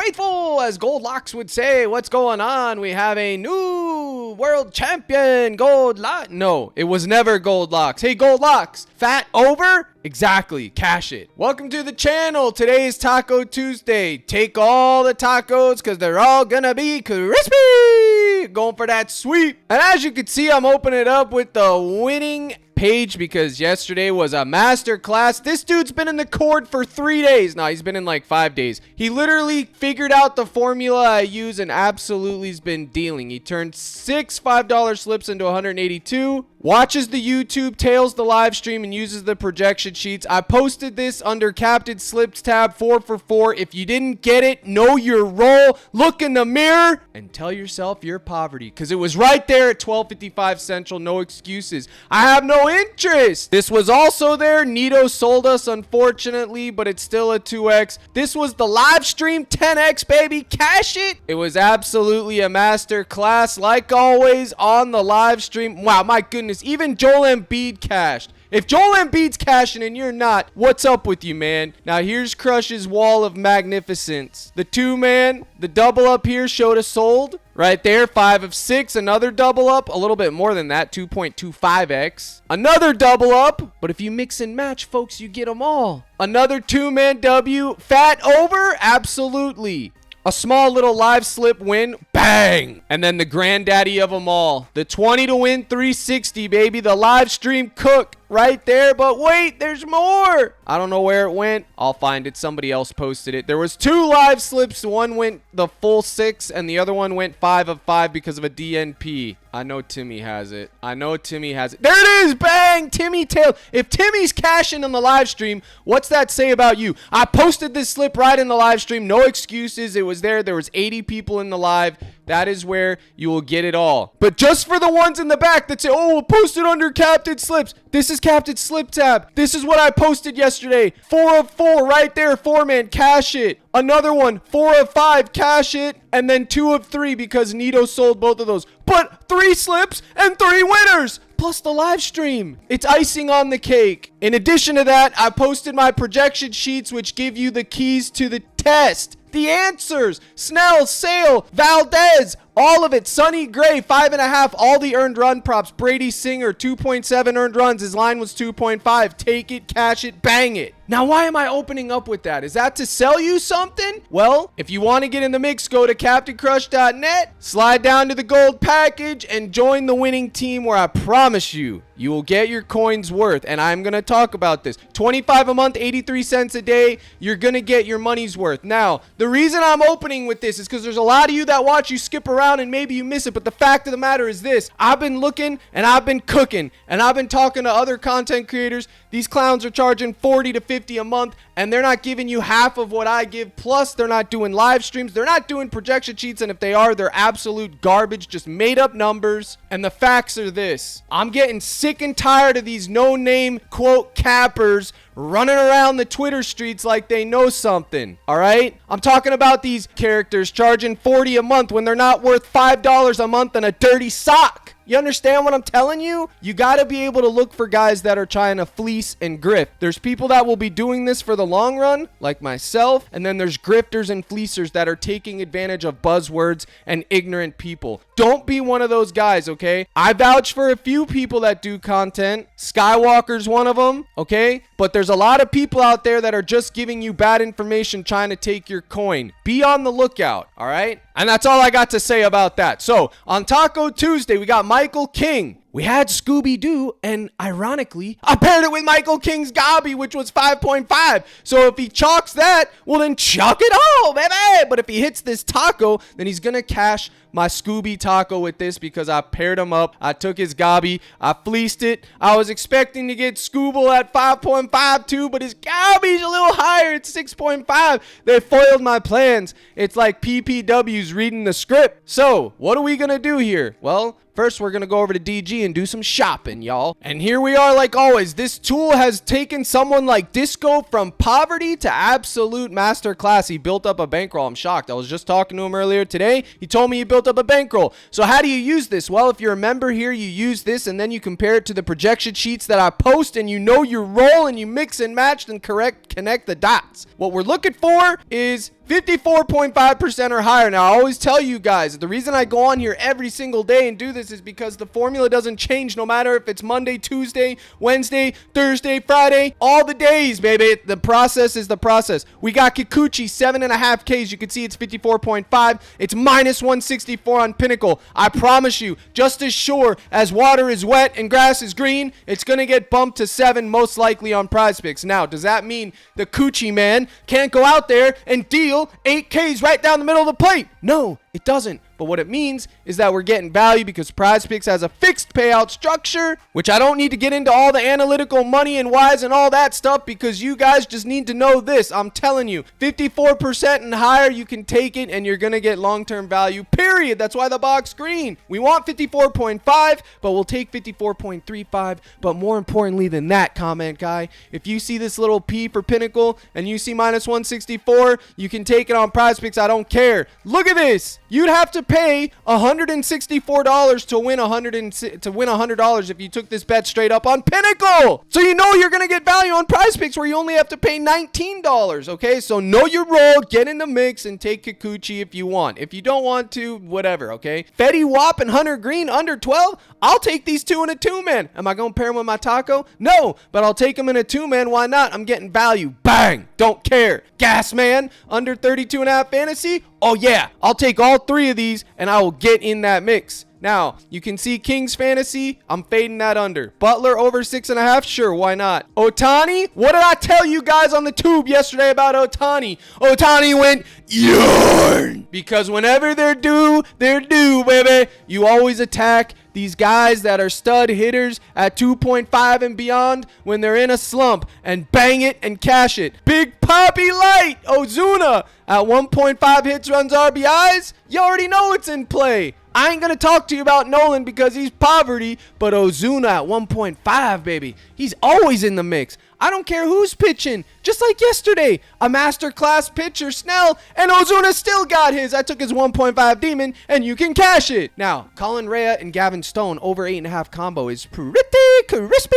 Fightful, as Gold Locks would say. What's going on? We have a new world champion, Gold Lock. No, it was never Gold Locks. Hey, Gold Locks, fat over? Exactly, cash it. Welcome to the channel. Today is Taco Tuesday. Take all the tacos because they're all gonna be crispy. Going for that sweep. And as you can see, I'm opening it up with the winning page because yesterday was a master class. This dude's been in the court for 3 days. No, he's been in like 5 days. He literally figured out the formula I use and absolutely has been dealing. He turned 6 $5 slips into 182. Watches the YouTube, tails the live stream, and uses the projection sheets. I posted this under Captain Slips tab 4 for 4. If you didn't get it, know your role. Look in the mirror and tell yourself your poverty because it was right there at 12:55 Central. No excuses. I have no interest. This was also there. Nito sold us, unfortunately, but it's still a 2x. This was the live stream 10x, baby. Cash it. It was absolutely a master class, like always on the live stream. Wow, my goodness. Even Joel Embiid cashed. If Joel Embiid's cashing and you're not, what's up with you, man? Now, here's Crush's wall of magnificence. The 2-man, the double up here showed us sold. Right there, 5 of 6. Another double up, a little bit more than that, 2.25x. Another double up, but if you mix and match, folks, you get them all. Another 2-man W. Fat over? Absolutely. A small little live slip win, bang! And then the granddaddy of them all, the 20 to win 360, baby. The live stream cook right there, but wait, there's more. I don't know where it went. I'll find it. Somebody else posted it. There was 2 live slips. One went the full 6, and the other one went 5 of 5 because of a DNP. I know Timmy has it. I know Timmy has it. There it is, bang! Timmy tail. If Timmy's cashing on the live stream, what's that say about you? I posted this slip right in the live stream. No excuses. It was there. There was 80 people in the live. That is where you will get it all. But just for the ones in the back that say, oh, we'll post it under Captain Slips. This is Captain Slip tab. This is what I posted yesterday. 4 of 4 right there. 4-man, cash it. Another one, 4 of 5, cash it. And then 2 of 3 because Nito sold both of those. But 3 slips and 3 winners. Plus the live stream. It's icing on the cake. In addition to that, I posted my projection sheets, which give you the keys to the test. The answers, Snell, Sale, Valdez, all of it. Sonny Gray, 5.5. All the earned run props. Brady Singer, 2.7 earned runs. His line was 2.5. Take it, cash it, bang it. Now, why am I opening up with that? Is that to sell you something? Well, if you want to get in the mix, go to CaptainCrush.net, slide down to the gold package, and join the winning team where I promise you, you will get your coins worth. And I'm going to talk about this. 25 a month, 83 cents a day. You're going to get your money's worth. Now, the reason I'm opening with this is because there's a lot of you that watch you skip around and maybe you miss it. But the fact of the matter is this. I've been looking and I've been cooking and I've been talking to other content creators. These clowns are charging 40 to 50 a month and they're not giving you half of what I give. Plus, they're not doing live streams. They're not doing projection sheets. And if they are, they're absolute garbage, just made up numbers. And the facts are this. I'm getting sick and tired of these no-name, quote, cappers running around the Twitter streets like they know something, all right? I'm talking about these characters charging 40 a month when they're not worth $5 a month and a dirty sock. You understand what I'm telling you? You got to be able to look for guys that are trying to fleece and grift. There's people that will be doing this for the long run, like myself, and then there's grifters and fleecers that are taking advantage of buzzwords and ignorant people. Don't be one of those guys, okay? I vouch for a few people that do content. Skywalker's one of them, okay? But there's a lot of people out there that are just giving you bad information trying to take your coin. Be on the lookout, all right? And that's all I got to say about that. So, on Taco Tuesday, we got Michael King. We had Scooby-Doo, and ironically, I paired it with Michael King's Gobby, which was 5.5. So if he chalks that, well then chalk it all, baby. But if he hits this taco, then he's going to cash my Scooby taco with this because I paired him up. I took his Gobby. I fleeced it. I was expecting to get Scooble at 5.52, but his Gobby's a little higher. It's 6.5. They foiled my plans. It's like PPW's reading the script. So what are we going to do here? Well, first, we're going to go over to DG and do some shopping, y'all. And here we are like always. This tool has taken someone like Disco from poverty to absolute masterclass. He built up a bankroll. I'm shocked. I was just talking to him earlier today. He told me he built up a bankroll. So how do you use this? Well, if you're a member here, you use this and then you compare it to the projection sheets that I post and you know your role and you mix and match and connect the dots. What we're looking for is 54.5% or higher. Now, I always tell you guys, the reason I go on here every single day and do this is because the formula doesn't change no matter if it's Monday, Tuesday, Wednesday, Thursday, Friday, all the days, baby. The process is the process. We got Kikuchi, 7.5 Ks. You can see it's 54.5. It's minus 164 on Pinnacle. I promise you, just as sure as water is wet and grass is green, it's going to get bumped to 7 most likely on PrizePicks. Now, does that mean the Coochie man can't go out there and deal 8 Ks right down the middle of the plate? No, it doesn't. But what it means is that we're getting value because PrizePicks has a fixed payout structure, which I don't need to get into all the analytical money and whys and all that stuff because you guys just need to know this. I'm telling you, 54% and higher, you can take it and you're going to get long-term value, period. That's why the box green. We want 54.5, but we'll take 54.35. But more importantly than that, comment guy, if you see this little P for Pinnacle and you see minus 164, you can take it on PrizePicks. I don't care. Look at this. You'd have to pay $164 to win $100 if you took this bet straight up on Pinnacle. So you know you're gonna get value on PrizePicks where you only have to pay $19. Okay, so know your role, get in the mix, and take Kikuchi if you want. If you don't want to, whatever. Okay, Fetty Wap and Hunter Green under 12. I'll take these two in a 2-man. Am I gonna pair them with my taco? No, but I'll take them in a 2-man. Why not? I'm getting value. Bang. Don't care. Gas man under 32.5 fantasy. Oh yeah, I'll take all 3 of these and I will get in that mix. Now, you can see Kings Fantasy. I'm fading that under. Butler over 6.5. Sure, why not? Otani, what did I tell you guys on the tube yesterday about Otani? Otani went yarn. Because whenever they're due, baby. You always attack these guys that are stud hitters at 2.5 and beyond when they're in a slump and bang it and cash it. Big Poppy Light, Ozuna at 1.5 hits, runs, RBIs. You already know it's in play. I ain't going to talk to you about Nolan because he's poverty, but Ozuna at 1.5, baby. He's always in the mix. I don't care who's pitching. Just like yesterday, a masterclass pitcher, Snell, and Ozuna still got his. I took his 1.5 demon, and you can cash it. Now, Colin Rea and Gavin Stone over 8.5 combo is pretty crispy.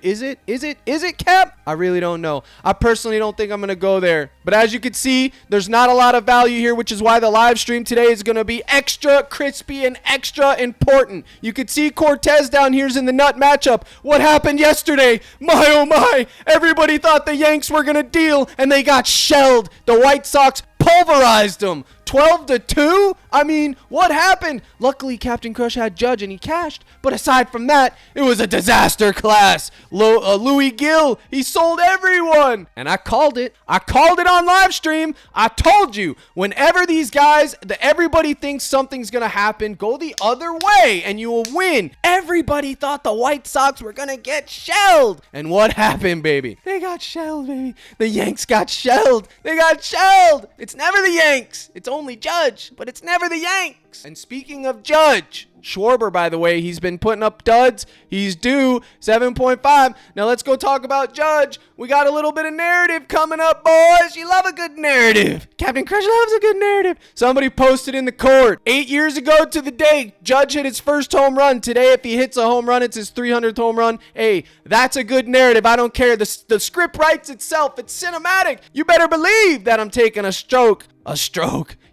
Is it, Cap? I really don't know. I personally don't think I'm going to go there. But as you can see, there's not a lot of value here, which is why the live stream today is going to be extra crispy and extra important. You could see Cortez down here's in the nut matchup. What happened yesterday? My, oh my. Everybody thought the Yanks were going to deal, and they got shelled. The White Sox pulverized them. 12-2? I mean, what happened? Luckily, Captain Crush had Judge and he cashed. But aside from that, it was a disaster class. Louis Gill, he sold everyone. And I called it. I called it on live stream. I told you, whenever these guys, everybody thinks something's going to happen, go the other way and you will win. Everybody thought the White Sox were going to get shelled. And what happened, baby? They got shelled, baby. The Yanks got shelled. They got shelled. It's never the Yanks. It's only Judge, but it's never the Yanks. And speaking of Judge, Schwarber, by the way, he's been putting up duds. He's due 7.5. Now let's go talk about Judge. We got a little bit of narrative coming up, boys. You love a good narrative. Captain Crush loves a good narrative. Somebody posted in the court. 8 years ago to the day, Judge hit his first home run. Today, if he hits a home run, it's his 300th home run. Hey, that's a good narrative. I don't care. The script writes itself. It's cinematic. You better believe that I'm taking a stroke.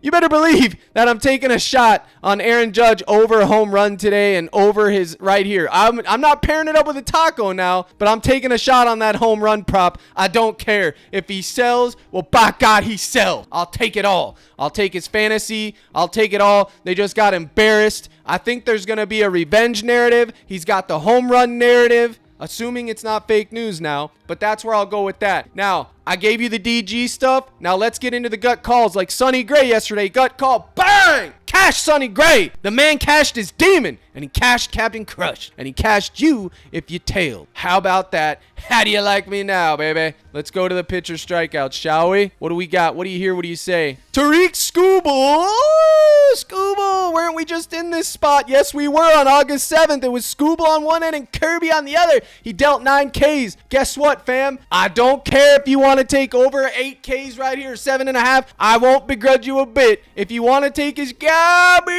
You better believe that I'm taking a shot on Aaron Judge over a home run today and over his right here. I'm not pairing it up with a taco now, but I'm taking a shot on that home run prop. I don't care. If he sells, well, by God, he sells. I'll take it all. I'll take his fantasy. I'll take it all. They just got embarrassed. I think there's going to be a revenge narrative. He's got the home run narrative. Assuming it's not fake news now, but that's where I'll go with that. Now, I gave you the DG stuff. Now let's get into the gut calls like Sonny Gray yesterday. Gut call, bang! Cash Sonny Gray. The man cashed his demon, and he cashed Captain Crush, and he cashed you if you tailed. How about that? How do you like me now, baby? Let's go to the pitcher strikeouts, shall we? What do we got? What do you hear? What do you say? Tariq Skubal. Skubal, weren't we just in this spot? Yes, we were on August 7th. It was Skubal on one end and Kirby on the other. He dealt 9 Ks. Guess what, fam? I don't care if you want to take over 8 Ks right here, 7.5. I won't begrudge you a bit. If you want to take his Gabby,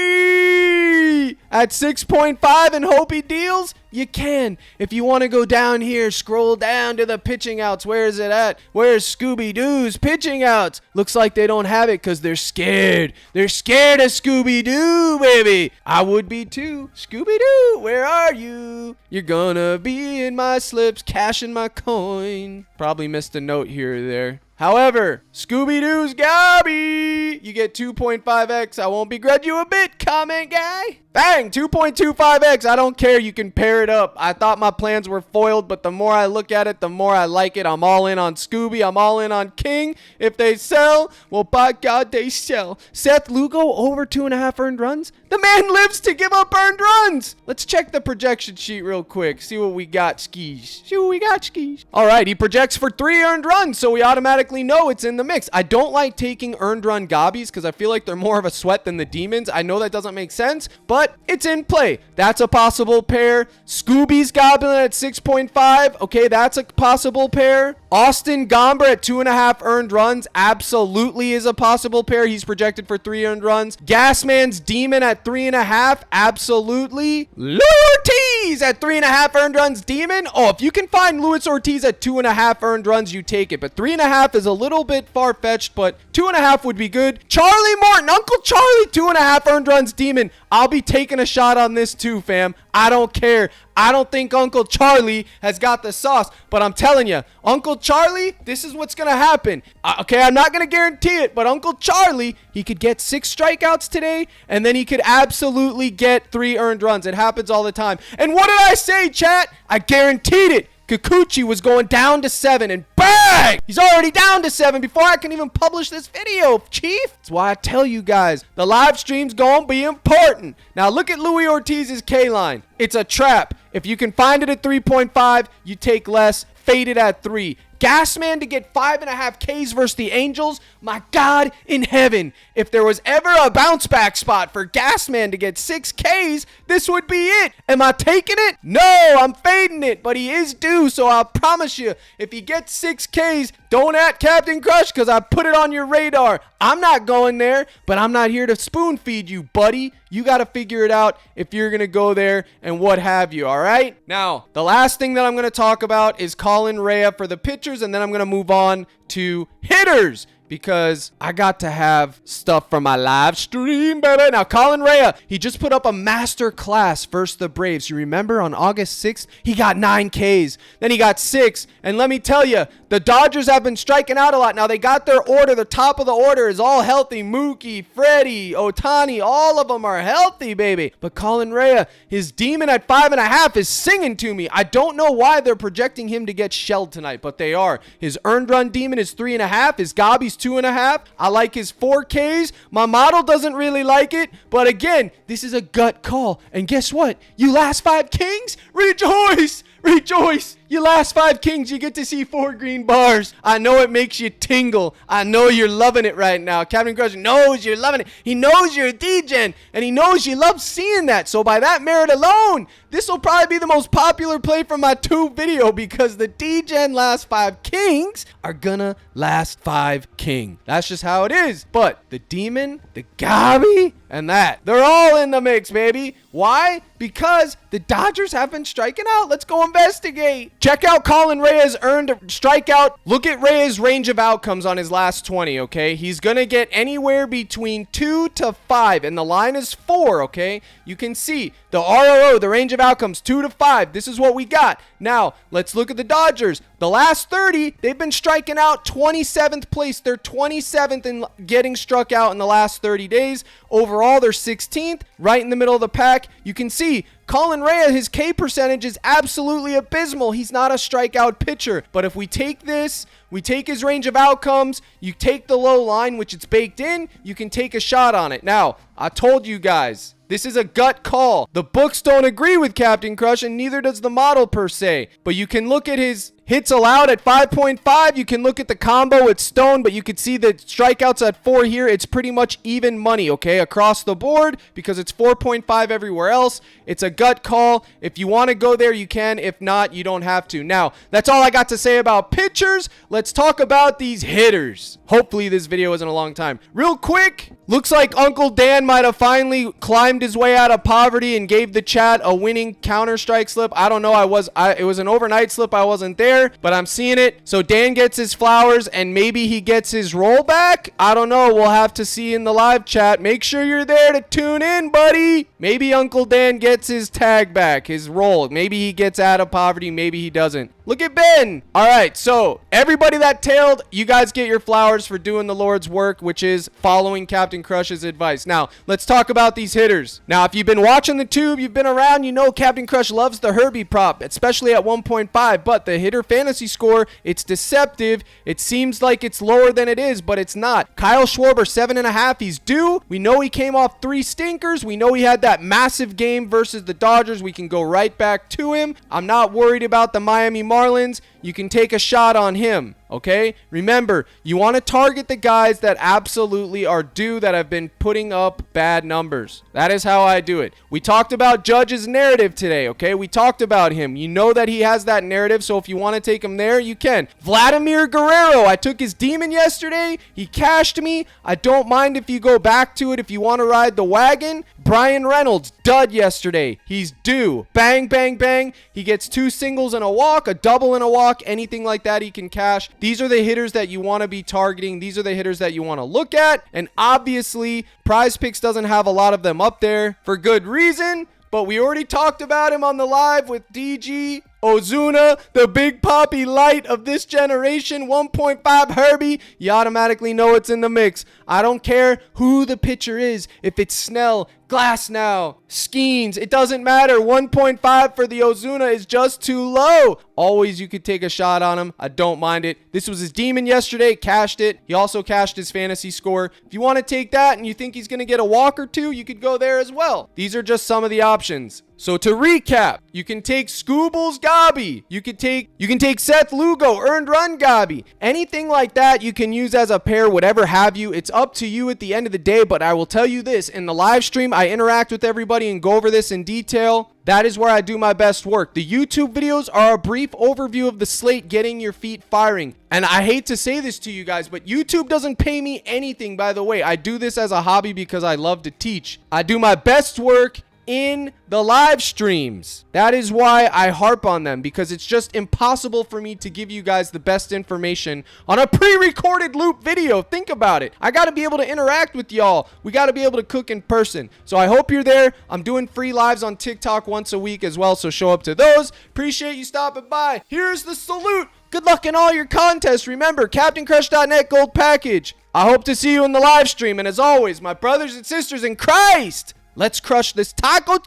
Scooby at 6.5 and hope he deals? You can. If you want to go down here, scroll down to the pitching outs. Where is it at? Where's Scooby-Doo's pitching outs? Looks like they don't have it because they're scared. They're scared of Scooby-Doo, baby. I would be too. Scooby-Doo, where are you? You're gonna be in my slips, cashing my coin. Probably missed a note here or there. However, Scooby-Doo's Gabby. You get 2.5x. I won't begrudge you a bit, comment guy. Bang, 2.25x. I don't care. You can pair it up. I thought my plans were foiled, but the more I look at it, the more I like it. I'm all in on Scooby. I'm all in on King. If they sell, well, by God, they sell. Seth Lugo over 2.5 earned runs. The man lives to give up earned runs. Let's check the projection sheet real quick. See what we got, skis. See what we got, skis. All right, he projects for 3 earned runs, so we automatically know it's in the mix. I don't like taking earned run gobbies because I feel like they're more of a sweat than the demons. I know that doesn't make sense, but it's in play. That's a possible pair. Scooby's Goblin at 6.5. Okay, that's a possible pair. Austin Gomber at 2.5 earned runs absolutely is a possible pair. He's projected for 3 earned runs. Gasman's Demon at 3.5, absolutely. Luis Ortiz at 3.5 earned runs. Demon. Oh, if you can find Luis Ortiz at 2.5 earned runs, you take it. But 3.5 is a little bit far-fetched, but 2.5 would be good. Charlie Morton, Uncle Charlie, 2.5 earned runs. Demon. I'll be taking a shot on this too, fam. I don't care. I don't think Uncle Charlie has got the sauce, but I'm telling you, Uncle Charlie, this is what's going to happen. Okay, I'm not going to guarantee it, but Uncle Charlie, he could get 6 strikeouts today, and then he could absolutely get 3 earned runs. It happens all the time. And what did I say, chat? I guaranteed it. Kikuchi was going down to 7, and bang! He's already down to 7 before I can even publish this video, chief. That's why I tell you guys, the live stream's gonna be important. Now look at Luis Ortiz's K-line. It's a trap. If you can find it at 3.5, you take less. Fade it at 3. Gasman to get 5.5 Ks versus the Angels. My God in heaven. If there was ever a bounce back spot for Gasman to get 6 Ks, this would be it. Am I taking it? No, I'm fading it, but he is due, so I'll promise you, if he gets 6 Ks, don't at Captain Crush because I put it on your radar. I'm not going there, but I'm not here to spoon feed you, buddy. You got to figure it out if you're going to go there and what have you, all right? Now, the last thing that I'm going to talk about is Colin Rea for the pitchers, and then I'm going to move on to hitters because I got to have stuff from my live stream, baby. Now, Colin Rea, he just put up a master class versus the Braves. You remember on August 6th, he got 9 Ks. Then he got 6. And let me tell you, the Dodgers have been striking out a lot. Now, they got their order. The top of the order is all healthy. Mookie, Freddie, Ohtani, all of them are healthy, baby. But Colin Rea, his Demon at 5.5 is singing to me. I don't know why they're projecting him to get shelled tonight, but they are. His earned run Demon is 3.5. His Gobby's 2.5. I like his 4Ks. My model doesn't really like it, but again, this is a gut call. And guess what? You last 5 Kings? Rejoice! Rejoice! You last 5 Kings, you get to see 4 green bars. I know it makes you tingle. I know you're loving it right now. Captain Crush knows you're loving it. He knows you're a D-Gen, and he knows you love seeing that. So by that merit alone, this will probably be the most popular play from my tube video because the D-Gen last 5 Kings are gonna last 5 King. That's just how it is. But the Demon, the Gabby, and that, they're all in the mix, baby. Why? Because the Dodgers have been striking out. Let's go investigate. Check out Colin Rea's earned strikeout. Look at Rea's range of outcomes on his last 20, okay? He's going to get anywhere between 2 to 5, and the line is 4, okay? You can see the ROO, the range of outcomes, 2 to 5. This is what we got. Now, let's look at the Dodgers. The last 30, they've been striking out 27th place. They're 27th in getting struck out in the last 30 days. Overall, they're 16th, right in the middle of the pack. You can see Colin Rea, his K percentage is absolutely abysmal. He's not a strikeout pitcher. But if we take this, we take his range of outcomes, you take the low line, which it's baked in, you can take a shot on it. Now, I told you guys, this is a gut call. The books don't agree with Captain Crush, and neither does the model per se. But you can look at his hits allowed at 5.5. You can look at the combo with Stone, but you can see the strikeouts at 4 here. It's pretty much even money, okay, across the board because it's 4.5 everywhere else. It's a gut call. If you want to go there, you can. If not, you don't have to. Now, that's all I got to say about pitchers. Let's talk about these hitters. Hopefully, this video isn't a long time. Real quick, Looks like Uncle Dan might have finally climbed his way out of poverty and gave the chat a winning Counter-Strike slip. I don't know. It was an overnight slip. I wasn't there, but I'm seeing it. So Dan gets his flowers and maybe he gets his rollback. I don't know. We'll have to see in the live chat. Make sure you're there to tune in, buddy. Maybe Uncle Dan gets his tag back, his roll. Maybe he gets out of poverty. Maybe he doesn't. Look at Ben. All right. So everybody that tailed, you guys get your flowers for doing the Lord's work, which is following Captain Crush's advice. Now, let's talk about these hitters. Now, if you've been watching the tube, you've been around, you know Captain Crush loves the Herbie prop, especially at 1.5, but the hitter fantasy score, it's deceptive. It seems like it's lower than it is, but it's not. Kyle Schwarber, 7.5. He's due. We know he came off 3 stinkers. We know he had that massive game versus the Dodgers. We can go right back to him. I'm not worried about the Miami Marlins. You can take a shot on him, okay? Remember, you want to target the guys that absolutely are due, that have been putting up bad numbers. That is how I do it. We talked about Judge's narrative today, okay? We talked about him. You know that he has that narrative, so if you want to take him there, you can. Vladimir Guerrero, I took his demon yesterday. He cashed me. I don't mind if you go back to it if you want to ride the wagon. Brian Reynolds, dud yesterday. He's due. Bang, bang, bang. He gets 2 singles and a walk, a double and a walk, anything like that he can cash. These are the hitters that you want to be targeting. These are the hitters that you want to look at. And obviously, PrizePicks doesn't have a lot of them up there for good reason. But we already talked about him on the live with DG. Ozuna, the big poppy light of this generation, 1.5 Herbie. You automatically know it's in the mix. I don't care who the pitcher is. If it's Snell, Glasnow, Skeens, it doesn't matter. 1.5 for the Ozuna is just too low. Always you could take a shot on him. I don't mind it. This was his demon yesterday. Cashed it. He also cashed his fantasy score. If you want to take that and you think he's going to get a walk or 2, you could go there as well. These are just some of the options. So to recap, you can take Scoobles Gobby. You can take Seth Lugo, Earned Run Gobby. Anything like that you can use as a pair, whatever have you. It's up to you at the end of the day, but I will tell you this. In the live stream, I interact with everybody and go over this in detail. That is where I do my best work. The YouTube videos are a brief overview of the slate, getting your feet firing. And I hate to say this to you guys, but YouTube doesn't pay me anything, by the way. I do this as a hobby because I love to teach. I do my best work in the live streams. That is why I harp on them, because it's just impossible for me to give you guys the best information on a pre-recorded loop video. Think about it. I got to be able to interact with y'all. We got to be able to cook in person. So I hope you're there. I'm doing free lives on TikTok once a week as well, so show up to those. Appreciate you stopping by. Here's the salute. Good luck in all your contests. Remember, CaptainCrush.net gold package. I hope to see you in the live stream. And as always, my brothers and sisters in Christ, let's crush this Taco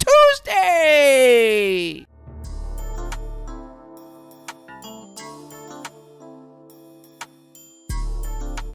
Tuesday!